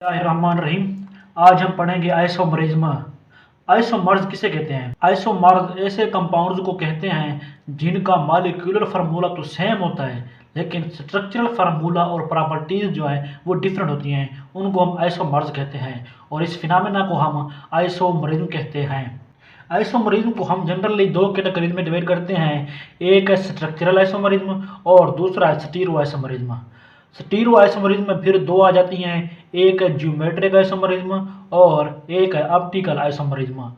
रहीम। आज हम पढ़ेंगे आइसोमरिज्म। आइसोमर्स किसे कहते हैं? आइसोमर्स ऐसे कंपाउंड्स को कहते हैं जिनका मॉलिक्यूलर फार्मूला तो सेम होता है लेकिन स्ट्रक्चरल फार्मूला और प्रॉपर्टीज जो है वो डिफरेंट होती हैं, उनको हम आइसोमर्स कहते हैं और इस फिनोमेना को हम आइसोमरिज्म कहते हैं। आइसोमरिज्म को हम जनरली दो कैटेगरीज में डिवाइड करते हैं, एक है स्ट्रक्चरल आइसोमरिज्म और दूसरा है स्टीरियो आइसोमरिज्म। स्टीरियो आइसोमरिज्म में फिर दो आ जाती हैं, एक है ज्योमेट्रिक आइसोमरिज्म और एक है ऑप्टिकल आइसोमरिज्म।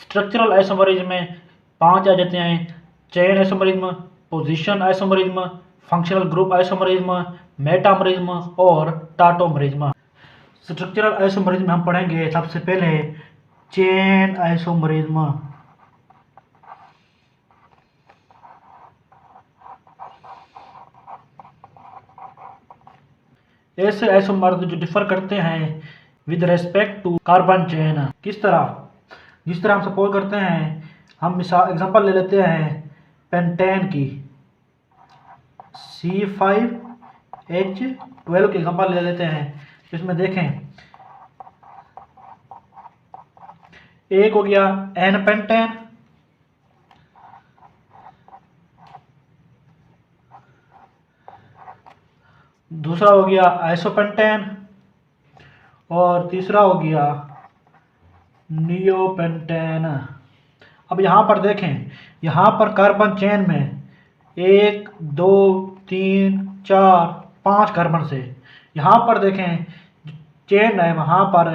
स्ट्रक्चरल आइसोमरिज्म में पांच आ जाते हैं, chain isomerism, position isomerism, functional group isomerism, metamerism और टाटोमरिज्म। स्ट्रक्चरल आइसोमरिज्म में हम पढ़ेंगे सबसे पहले चेन आइसोमरिज्म। ऐसे आइसोमर्स जो डिफर करते हैं with respect to carbon chain. किस तरह? जिस तरह हम सपोज करते हैं, हम मिसाल एग्जांपल ले लेते हैं पेंटेन की, C5H12 की एग्जांपल ले लेते हैं। इसमें देखें, एक हो गया एन पेंटेन, दूसरा हो गया आइसोपेंटेन और तीसरा हो गया नियोपेंटेन। अब यहाँ पर देखें, यहाँ पर कार्बन चेन में 1 2 3 4 5 कार्बन से, यहाँ पर देखें चेन है वहाँ पर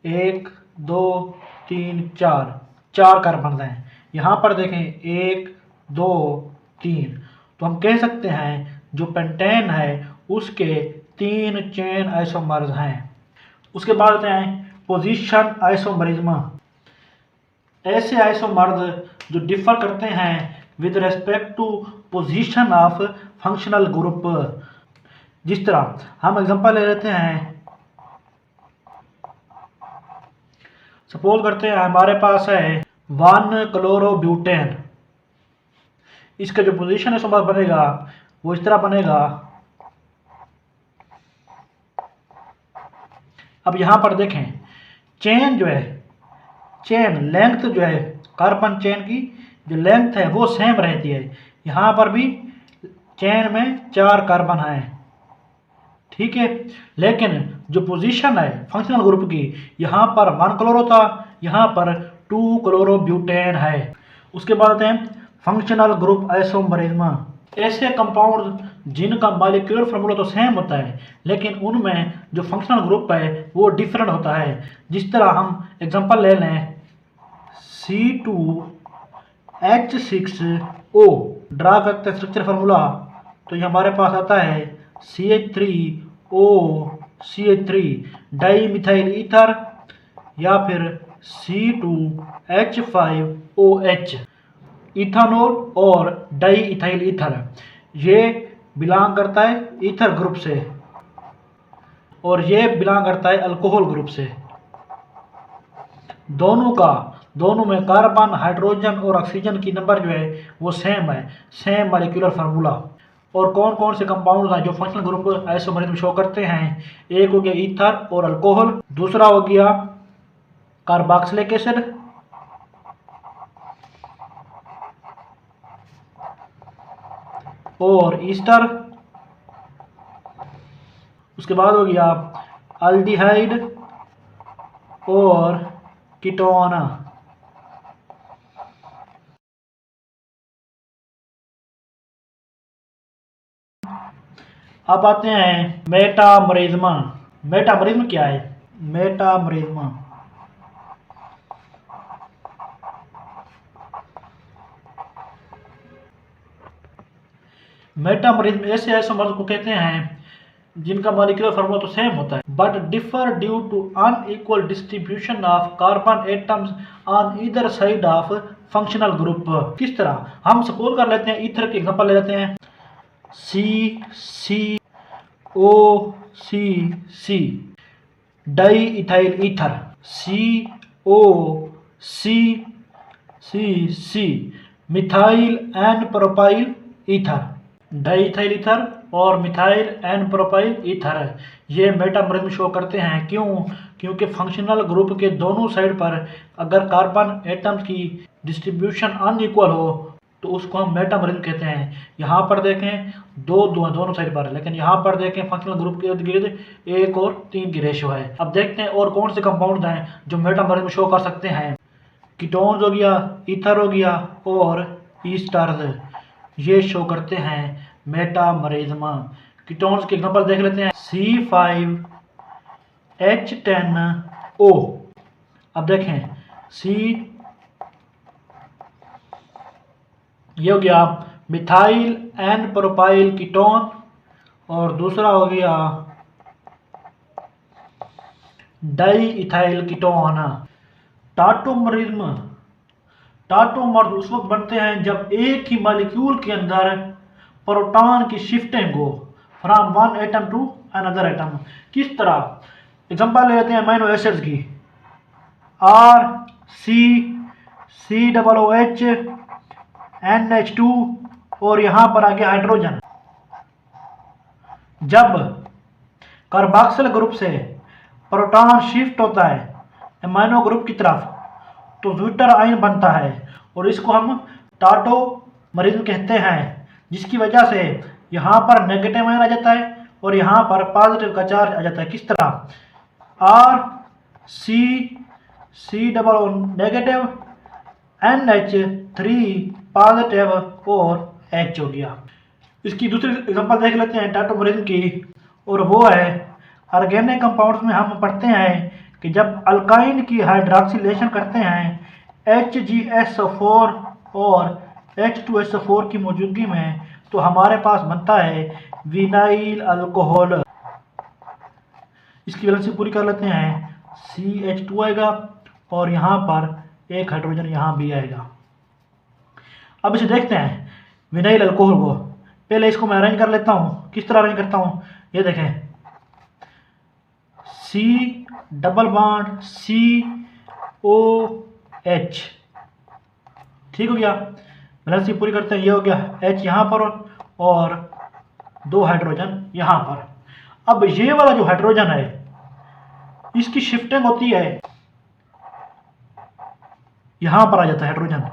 1 2 3 4 कार्बन हैं। यहाँ पर देखें 1 2 3, तो हम कह सकते हैं जो पेंटेन है उसके 3 चेन आइसोमर्स हैं। उसके बाद आते हैं पोजीशन आइसोमरिज्म। ऐसे आइसोमर्स जो डिफर करते हैं with respect to position of functional group. जिस तरह हम एग्जांपल ले लेते हैं, सपोज करते हैं हमारे पास है 1 क्लोरोब्यूटेन। इसका जो पोजीशन आइसोमर बनेगा वो इस तरह बनेगा। अब यहाँ पर देखें, चेन जो है, चेन लेंथ जो है, कार्बन चेन की जो लेंथ है वो सेम रहती है। यहाँ पर भी चेन में 4 कार्बन है, ठीक है, लेकिन जो पोजीशन है फंक्शनल ग्रुप की, यहाँ पर 1 क्लोरो था, यहाँ पर 2 क्लोरोब्यूटेन है। उसके बाद आते हैं फंक्शनल ग्रुप आइसोमरिज्म। ऐसे कंपाउंड जिनका मॉलिक्यूलर फार्मूला तो सेम होता है लेकिन उनमें जो फंक्शनल ग्रुप है वो डिफरेंट होता है। जिस तरह हम एग्जांपल ले लें C2H6O, ड्रा करते हैं स्ट्रक्चर फार्मूला, तो ये हमारे पास आता है CH3OCH3 डाई मिथाइल ईथर या फिर C2H5OH इथानॉल और डाई इथाइल ईथर। ये बिलोंग करता है ईथर ग्रुप से और ये बिलोंग करता है अल्कोहल ग्रुप से। दोनों में कार्बन, हाइड्रोजन और ऑक्सीजन की नंबर जो है वो सेम है, सेम मॉलिक्यूलर फार्मूला। और कौन कौन से कंपाउंड हैं जो फंक्शनल ग्रुप आइसोमरिज्म शो करते हैं? एक हो गया ईथर और अल्कोहल, दूसरा हो गया कार्बोक्सिलिक एसिड, और ईस्टर, उसके बाद हो गया अल्डिहाइड और कीटोन। अब आते हैं मेटामरिज्म। मेटामरिज्म क्या है? मेटामरिज्म मेटामरिज्म ऐसे आइसोमर्स को कहते हैं जिनका मॉलिक्यूलर फार्मूला तो सेम होता है but differ due to unequal distribution of carbon atoms on either side of functional group. किस तरह? हम सपोज कर लेते हैं ईथर के एग्जांपल ले लेते हैं CCOCC diethyl ether, COCCC methyl n propyl ether, diethyl ether और मिथाइल एन प्रोपाइल ईथर ये मेटामरिज्म शो करते हैं। क्यों? क्योंकि फंक्शनल ग्रुप के दोनों साइड पर अगर कार्बन एटम्स की डिस्ट्रीब्यूशन अनइक्वल हो तो उसको हम मेटामरिज्म कहते हैं। यहाँ पर देखें दोनों साइड पर, लेकिन यहाँ पर देखें फंक्शनल ग्रुप के इर्द गिर्द 1 और 3 की रेशियो है। अब देखते हैं और कौन से कंपाउंड हैं जो मेटामरिज्म शो कर सकते हैं। कीटोन्स हो गया, ईथर हो गया और ईस्टर्स, ये शो करते हैं मेटामरिज्म। कीटोन्स के एग्जांपल देख लेते हैं। C5H10O। अब देखें सी, ये हो गया मिथाइल एन प्रोपाइल कीटोन और दूसरा हो गया डाई इथाइल कीटोन। टाटोमरिज्म उस वक्त बनते हैं जब एक ही मॉलिक्यूल के अंदर प्रोटॉन की शिफ्टिंग हो from one atom to another atom. किस तरह? एग्जांपल ले लेते हैं अमीनो एसिड्स की। RCCOOH NH2 और यहां पर आ गया हाइड्रोजन। जब कार्बोक्सिल ग्रुप से प्रोटॉन शिफ्ट होता है एमाइनो ग्रुप की तरफ तो ज्विटर आयन बनता है और इसको हम टाटोमरिज्म कहते हैं, जिसकी वजह से यहाँ पर नेगेटिव आयन आ जाता है और यहाँ पर पॉजिटिव का चार्ज आ जाता है। किस तरह? RCCOO नेगेटिव, NH3 पॉजिटिव और H हो गया। इसकी दूसरी एग्जांपल देख लेते हैं टाटोमरिज्म की, और वो है ऑर्गेनिक कंपाउंड्स में हम पढ़ते हैं कि जब अल्काइन की हाइड्रॉक्सिलेशन करते हैं HgSO4 और H2SO4 की मौजूदगी में तो हमारे पास बनता है विनाइल अल्कोहल। इसकी वैलेंसी पूरी कर लेते हैं। CH2 आएगा और यहाँ पर एक हाइड्रोजन यहाँ भी आएगा। अब इसे देखते हैं विनाइल अल्कोहल को। पहले इसको मैं अरेंज कर लेता हूँ। किस तरह अरेंज करता हूँ ये देखें। C डबल बॉन्ड COH, ठीक हो गया। वैलेंसी पूरी करते हैं। ये हो गया H यहाँ पर और 2 हाइड्रोजन यहाँ पर। अब ये वाला जो हाइड्रोजन है इसकी शिफ्टिंग होती है, यहाँ पर आ जाता है हाइड्रोजन।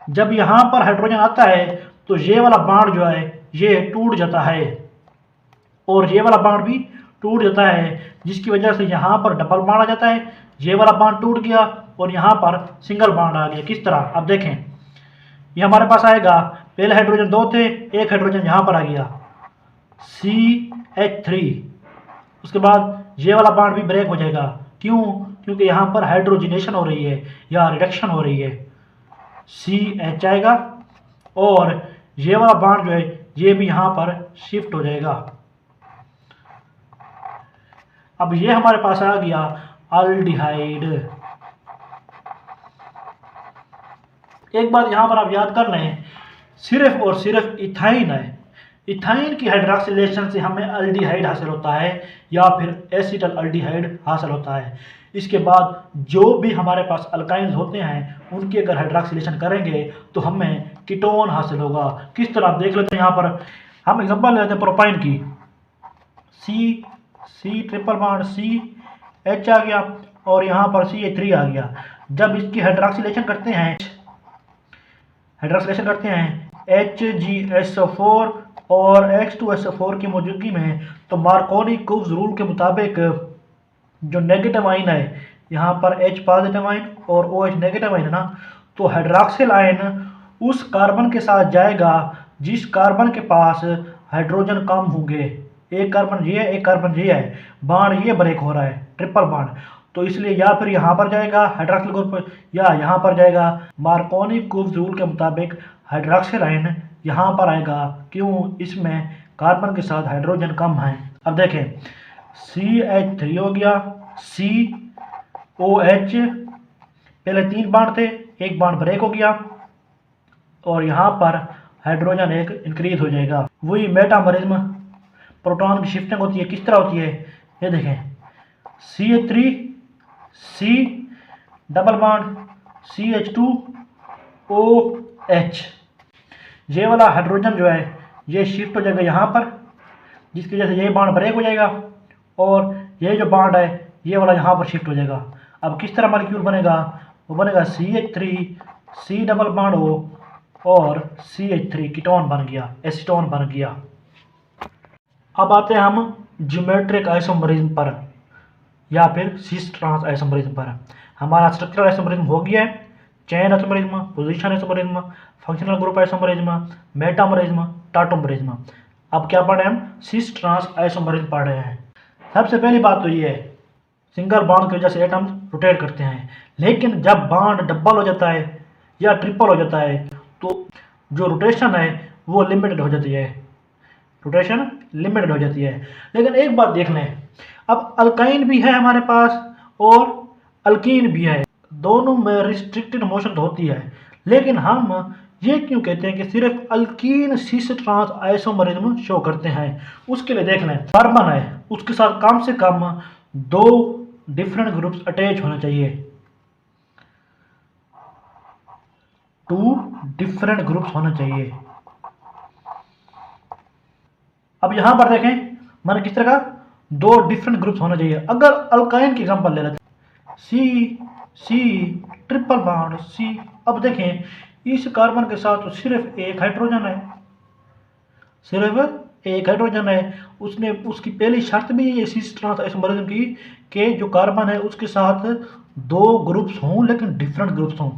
जब यहाँ पर हाइड्रोजन आता है तो ये वाला बॉन्ड जो है ये टूट जाता है और ये वाला बॉन्ड भी टूट जाता है, जिसकी वजह से यहाँ पर डबल बॉन्ड आ जाता है। ये वाला बॉन्ड टूट गया और यहाँ पर सिंगल बॉन्ड आ गया। किस तरह? अब देखें ये हमारे पास आएगा, पहले हाइड्रोजन 2 थे, एक हाइड्रोजन यहाँ पर आ गया CH3। उसके बाद ये वाला बॉन्ड भी ब्रेक हो जाएगा। क्यों? क्योंकि यहाँ पर हाइड्रोजनेशन हो रही है या रिडक्शन हो रही है। CH आएगा और ये वाला बॉन्ड जो है ये भी यहाँ पर शिफ्ट हो जाएगा। अब ये हमारे पास आ गया अल्डिहाइड। एक बात यहाँ पर आप याद कर लें, सिर्फ और सिर्फ इथाइन है। इथाइन की हाइड्रॉक्सिलेशन से हमें अल्डिहाइड हासिल होता है या फिर एसिटल अल्डिहाइड हासिल होता है। इसके बाद जो भी हमारे पास अल्काइंस होते हैं उनकी अगर हाइड्रॉक्सिलेशन करेंगे तो हमें कीटोन हासिल होगा। किस तरह आप देख लेते हैं। यहाँ पर हम एग्जांपल लेते हैं प्रोपाइन की। C ट्रिपल बॉन्ड CH आ गया और यहाँ पर CH3 आ गया। जब इसकी हाइड्रॉक्सिलेशन करते हैं HgSO4 और H2SO4 की मौजूदगी में तो मार्कोनी कुव्स रूल के मुताबिक जो नेगेटिव आयन है, यहाँ पर H पॉजिटिव आयन और OH नेगेटिव आयन है ना, तो हाइड्रॉक्सिल आयन उस कार्बन के साथ जाएगा जिस कार्बन के पास हाइड्रोजन कम होंगे। एक कार्बन ये है, एक कार्बन ये है, बॉन्ड ये ब्रेक हो रहा है, ट्रिपल बॉन्ड, तो इसलिए या फिर यहाँ पर जाएगा हाइड्रॉक्सिल ग्रुप या यहाँ पर जाएगा। मार्कोनी कुव्स रूल के मुताबिक हाइड्रॉक्सिल आयन यहाँ पर आएगा। क्यों? इसमें कार्बन के साथ हाइड्रोजन कम है। अब देखें CH3 हो गया, COH, पहले 3 बॉन्ड थे, एक बॉन्ड ब्रेक हो गया और यहाँ पर हाइड्रोजन एक इंक्रीज हो जाएगा। वही मेटामरिज्म, प्रोटॉन की शिफ्टिंग होती है। किस तरह होती है ये देखें। CH3 C double bond CH2OH, ये वाला हाइड्रोजन जो है ये शिफ्ट हो जाएगा यहाँ पर, जिसकी वजह से ये बॉन्ड ब्रेक हो जाएगा, और ये जो बॉन्ड है ये वाला यहाँ पर शिफ्ट हो जाएगा। अब किस तरह मॉलिक्यूल बनेगा, वो बनेगा CH3 C double bond O और CH3 कीटोन बन गया, एसीटोन बन गया। अब आते हैं हम ज्योमेट्रिक आइसोमरिज्म पर या फिर सिस ट्रांस आइसोमरिज्म पर। हमारा स्ट्रक्चरल आइसोमरिज्म हो गया है, chain isomerism, position isomerism, functional group isomerism, metamerism, tautomerism. अब क्या पढ़े हम, सिस ट्रांस आइसोमरिज्म पढ़ रहे हैं। सबसे पहली बात तो ये है, सिंगल बॉन्ड की वजह से एटम्स रोटेट करते हैं, लेकिन जब बॉन्ड डबल हो जाता है या ट्रिपल हो जाता है तो जो रोटेशन है वो लिमिटेड हो जाती है, रोटेशन लिमिटेड हो जाती है। लेकिन एक बात देख लें, अब अल्काइन भी है हमारे पास और अल्कीन भी है, दोनों में रिस्ट्रिक्टेड मोशन होती है, लेकिन हम ये क्यों कहते हैं कि सिर्फ alkene cis trans isomerism show करते हैं। उसके लिए देख लें, कार्बन है उसके साथ कम से कम 2 डिफरेंट ग्रुप्स अटैच होने चाहिए, 2 डिफरेंट ग्रुप्स होने चाहिए। अब यहां पर देखें मैंने किस तरह का 2 डिफरेंट ग्रुप्स होने चाहिए। अगर अल्काइन की एग्जांपल ले लेते हैं, सी ट्रिपल बॉन्ड C। अब देखें इस कार्बन के साथ तो सिर्फ एक हाइड्रोजन है, सिर्फ एक हाइड्रोजन है। उसने उसकी पहली शर्त भी ये सिस ट्रांस आइसोमरिज्म की कि जो कार्बन है उसके साथ 2 ग्रुप्स हों, लेकिन डिफरेंट ग्रुप्स हों,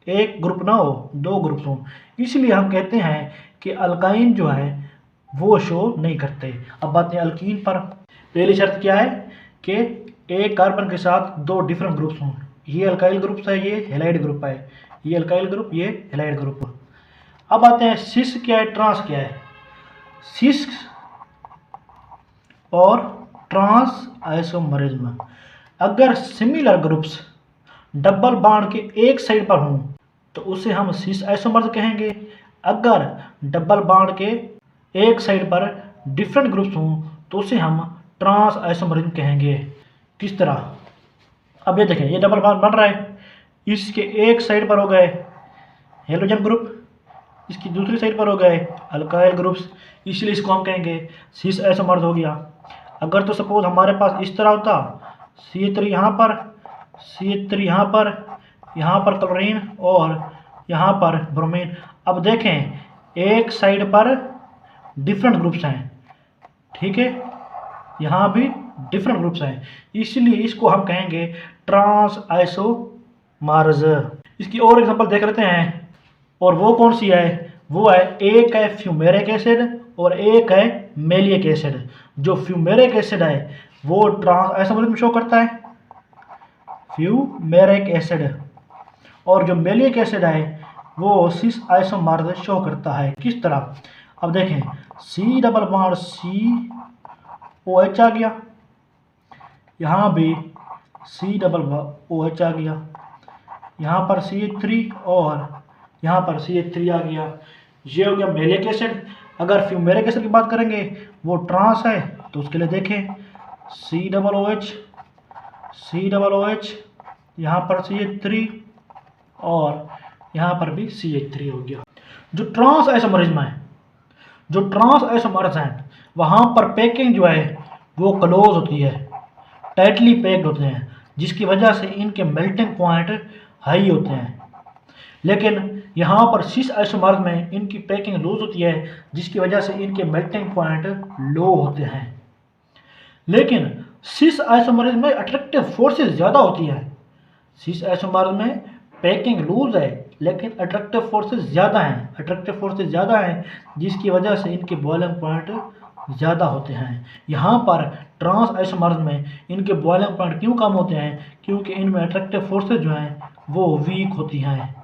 एक ग्रुप ना हो, 2 ग्रुप्स हों। इसलिए हम कहते हैं कि अल्काइन जो है वो शो नहीं करते। अब बात है अल्कीन पर। पहली शर्त क्या है कि एक कार्बन के साथ 2 डिफरेंट ग्रुप्स हों। ये अल्काइल ग्रुप है, ये हेलाइड ग्रुप है, ये अल्काइल ग्रुप, ये हेलाइड ग्रुप। अब आते हैं सिस क्या है, ट्रांस क्या है। सिस और ट्रांस आइसोमरिज्म, अगर सिमिलर ग्रुप्स डबल बॉन्ड के एक साइड पर हों तो उसे हम सिस आइसोमर्स कहेंगे। अगर डबल बॉन्ड के एक साइड पर डिफरेंट ग्रुप्स हों तो उसे हम ट्रांस आइसोमरिज्म कहेंगे। किस तरह, अब ये देखें ये डबल बॉन्ड बन रहा है, इसके एक साइड पर हो गए हेलोजन ग्रुप, इसकी दूसरी साइड पर हो गए अल्काइल ग्रुप्स, इसलिए इसको हम कहेंगे सिस आइसोमर्स हो गया। अगर तो सपोज हमारे पास इस तरह होता, CH3 यहाँ पर, CH3 यहाँ पर क्लोरीन और यहाँ पर ब्रोमीन। अब देखें एक साइड पर डिफरेंट ग्रुप्स हैं, ठीक है, यहाँ भी डिफरेंट ग्रुप्स हैं, इसलिए इसको हम कहेंगे ट्रांस आइसोमर्स। इसकी और एग्जांपल देख लेते हैं, और वो कौन सी है, वो है एक है फ्यूमेरिक एसिड और एक है मेलिक एसिड। जो फ्यूमेरिक एसिड है वो ट्रांस आइसोमरिज्म शो करता है, फ्यूमेरिक एसिड, और जो मेलिक एसिड है वो सिस आइसोमर्स शो करता है। किस तरह, अब देखें C डबल बॉन्ड COH आ गया, यहाँ भी C डबल OH आ गया, यहाँ पर CH3 और यहाँ पर CH3 आ गया। ये हो गया मेलिक एसिड। अगर फ्यूमेरिक एसिड की बात करेंगे वो ट्रांस है तो उसके लिए देखें C डबल OH, यहाँ पर CH3 और यहाँ पर भी CH3 हो गया। जो ट्रांस आइसोमरिज्म है, जो ट्रांस आइसोमर्स हैं वहाँ पर पैकिंग जो है वो क्लोज होती है, टाइटली पैक्ड होते हैं, जिसकी वजह से इनके मेल्टिंग पॉइंट हाई होते हैं। लेकिन यहाँ पर सिस आइसोमर्स में इनकी पैकिंग लूज होती है, जिसकी वजह से इनके मेल्टिंग पॉइंट लो होते हैं। लेकिन सिस आइसोमर्स में अट्रैक्टिव फोर्सेस ज़्यादा होती है। सिस आइसोमर्स में पैकिंग लूज है लेकिन अट्रैक्टिव फोर्सेस ज़्यादा हैं, जिसकी वजह से इनके बॉइलिंग पॉइंट ज़्यादा होते हैं। यहाँ पर ट्रांस आइसोमर्स में इनके बॉइलिंग पॉइंट क्यों कम होते हैं, क्योंकि इनमें अट्रैक्टिव फोर्सेस जो हैं वो वीक होती हैं।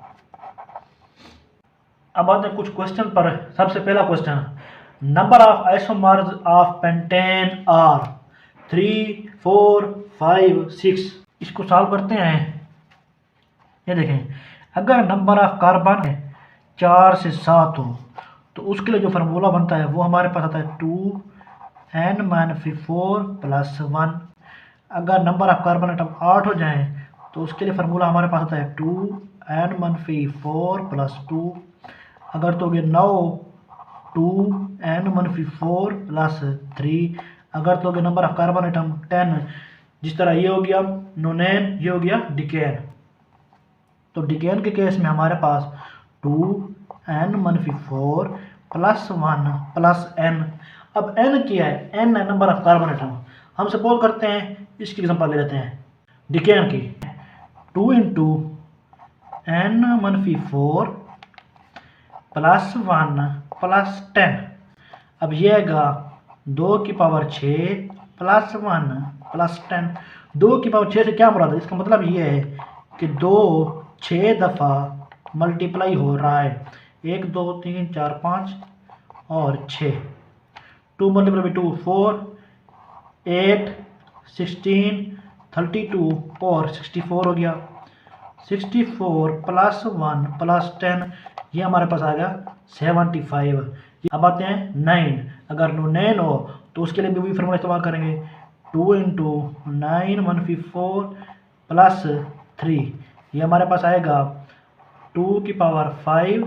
अब आते हैं कुछ क्वेश्चन पर। सबसे पहला question, number of isomers of pentane are 3, 4, 5, 6। इसको सॉल्व करते हैं। ये देखें, अगर नंबर ऑफ कार्बन 4 से 7 हो तो उसके लिए जो फार्मूला बनता है वो हमारे पास आता है 2n-4 + 1। अगर नंबर ऑफ कार्बन एटम 8 हो जाएं तो उसके लिए फार्मूला हमारे पास आता है 2n-4 + 2। अगर तो ये 9, 2 2n-4 प्लस 3। अगर तो नंबर ऑफ कार्बन आइटम 10, जिस तरह ये हो गया नोनेन, ये हो गया डिकेन। तो डिकेन के केस में हमारे पास 2n-4 प्लस 1 प्लस n। अब n क्या है? n है नंबर ऑफ कार्बन आइटम। हम सपोज करते हैं इसकी एग्जांपल ले लेते हैं डिकेन की। 2 इंटू n-4 प्लस 1 प्लस 10। अब ये आएगा 2 की पावर 6 प्लस 1 प्लस 10। 2 की पावर 6 से क्या मुराद है? इसका मतलब ये है कि 2 6 दफ़ा मल्टीप्लाई हो रहा है। 1 2 3 4 5 और 6। 2 मल्टीप्लाई बाई 2 4, 8 16 32 और 64 हो गया। 64 प्लस 1 प्लस 10, ये हमारे पास आ गया 75। अब आते हैं 9। अगर 9 हो तो उसके लिए भी वही फार्मूला इस्तेमाल करेंगे। 2 इंटू 9-4 प्लस 3, ये हमारे पास आएगा 2 की पावर 5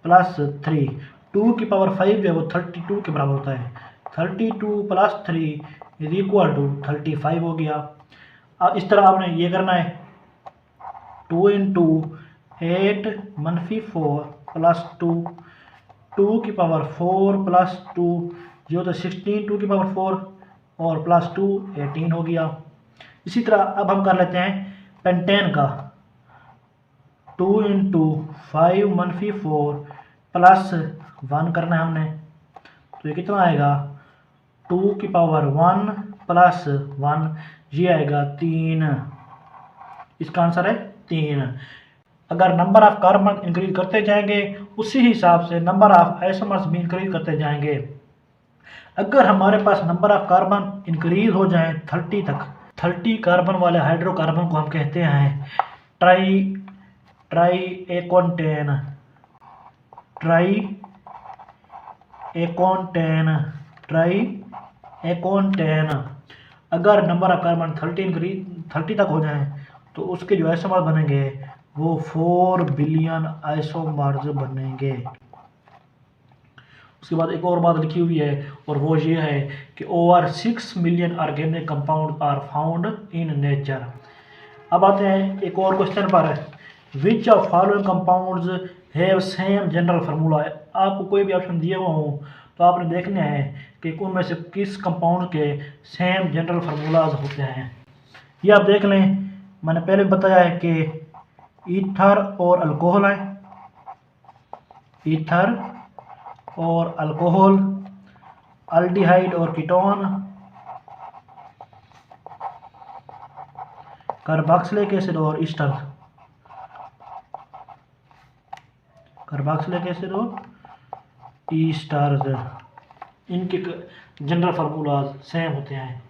प्लस 3। 2 की पावर 5 जो है वो 32 के बराबर होता है। 32 प्लस 3 इज इक्वल टू 35 हो गया। अब इस तरह आपने ये करना है 2 इंटू 8-4 प्लस 2, 2 की पावर 4 प्लस 2, ये होता है 16, 2 की पावर 4 और प्लस 2 18 हो गया। इसी तरह अब हम कर लेते हैं पेंटेन का। 2 इंटू 5-4 प्लस 1 करना है हमने, तो ये कितना आएगा? 2 की पावर 1 प्लस 1, ये आएगा 3। इसका आंसर है 3। अगर नंबर ऑफ कार्बन इंक्रीज करते जाएंगे उसी हिसाब से नंबर ऑफ आइसोमर्स भी इंक्रीज करते जाएंगे। अगर हमारे पास नंबर ऑफ कार्बन इंक्रीज हो जाए 30 तक, 30 कार्बन वाले हाइड्रोकार्बन को हम कहते हैं ट्राई एकोनटेन। अगर नंबर ऑफ कार्बन 30 तक हो जाए तो उसके जो आइसोमर बनेंगे वो 4 बिलियन आइसोमर्स बनेंगे। उसके बाद एक और बात लिखी हुई है और वो ये है कि over 6 million organic compound are found in nature. अब आते हैं एक और क्वेश्चन पर, which of following compounds have same general formula. आपको कोई भी ऑप्शन दिए हुआ हो तो आपने देखना है कि उनमें से किस कंपाउंड के सेम जनरल फार्मूलाज होते हैं। ये आप देख लें, मैंने पहले बताया है कि ईथर और अल्कोहल है, ईथर और अल्कोहल, अल्डिहाइड और कीटोन, कार्बोक्सिलिक एसिड और ईस्टर, कार्बोक्सिलिक एसिड और ईस्टर्स, इनके जनरल फार्मूलाज सेम होते हैं।